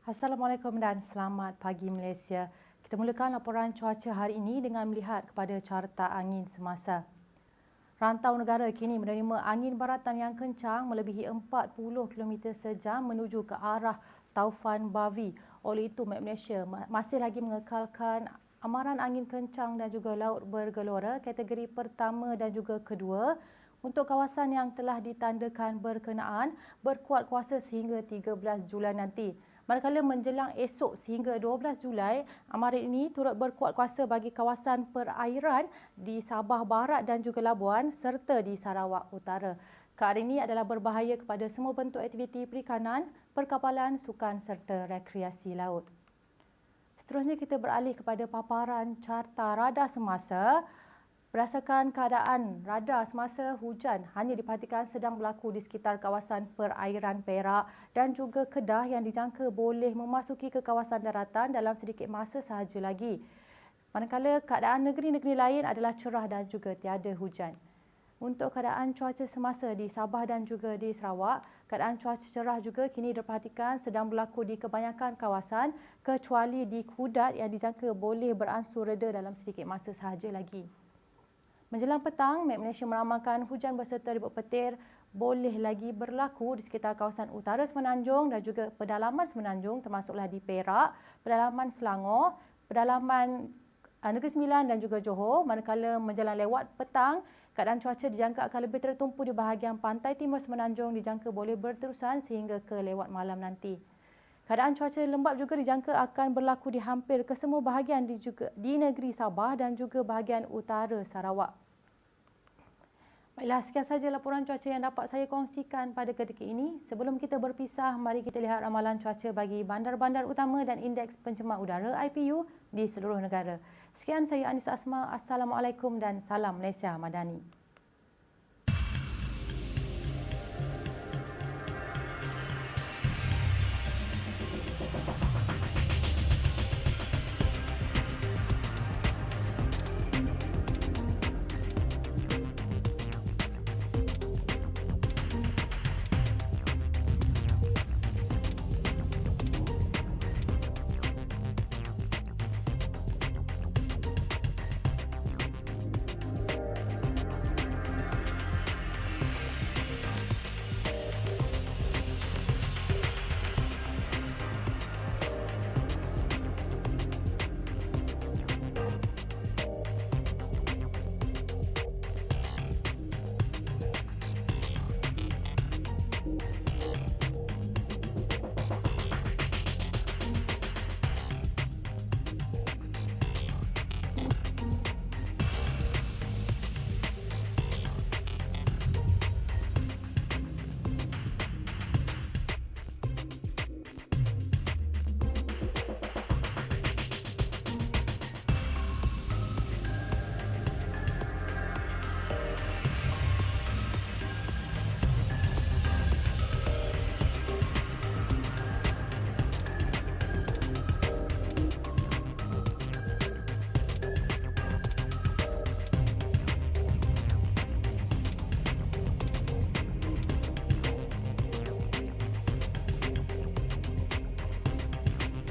Assalamualaikum dan selamat pagi Malaysia. Kita mulakan laporan cuaca hari ini dengan melihat kepada carta angin semasa. Rantau negara kini menerima angin baratan yang kencang melebihi 40 km sejam menuju ke arah Taufan Bavi. Oleh itu, Met Malaysia masih lagi mengekalkan amaran angin kencang dan juga laut bergelora kategori pertama dan juga kedua untuk kawasan yang telah ditandakan berkenaan berkuat kuasa sehingga 13 Julai nanti. Manakala menjelang esok sehingga 12 Julai, amaran ini turut berkuat kuasa bagi kawasan perairan di Sabah Barat dan juga Labuan serta di Sarawak Utara. Keadaan ini adalah berbahaya kepada semua bentuk aktiviti perikanan, perkapalan, sukan serta rekreasi laut. Seterusnya kita beralih kepada paparan carta radar semasa. Berdasarkan keadaan radar semasa, hujan hanya diperhatikan sedang berlaku di sekitar kawasan perairan Perak dan juga Kedah yang dijangka boleh memasuki ke kawasan daratan dalam sedikit masa sahaja lagi. Manakala keadaan negeri-negeri lain adalah cerah dan juga tiada hujan. Untuk keadaan cuaca semasa di Sabah dan juga di Sarawak, keadaan cuaca cerah juga kini diperhatikan sedang berlaku di kebanyakan kawasan kecuali di Kudat yang dijangka boleh beransur reda dalam sedikit masa sahaja lagi. Menjelang petang, Met Malaysia meramalkan hujan berserta ribut petir boleh lagi berlaku di sekitar kawasan utara Semenanjung dan juga pedalaman Semenanjung termasuklah di Perak, pedalaman Selangor, pedalaman Negeri Sembilan dan juga Johor. Manakala menjelang lewat petang, keadaan cuaca dijangka akan lebih tertumpu di bahagian pantai timur Semenanjung dijangka boleh berterusan sehingga ke lewat malam nanti. Keadaan cuaca lembap juga dijangka akan berlaku di hampir kesemua bahagian di negeri Sabah dan juga bahagian utara Sarawak. Baiklah, sekian sahaja laporan cuaca yang dapat saya kongsikan pada ketika ini. Sebelum kita berpisah, mari kita lihat ramalan cuaca bagi bandar-bandar utama dan indeks pencemar udara IPU di seluruh negara. Sekian, saya Anissa Asma. Assalamualaikum dan salam Malaysia Madani.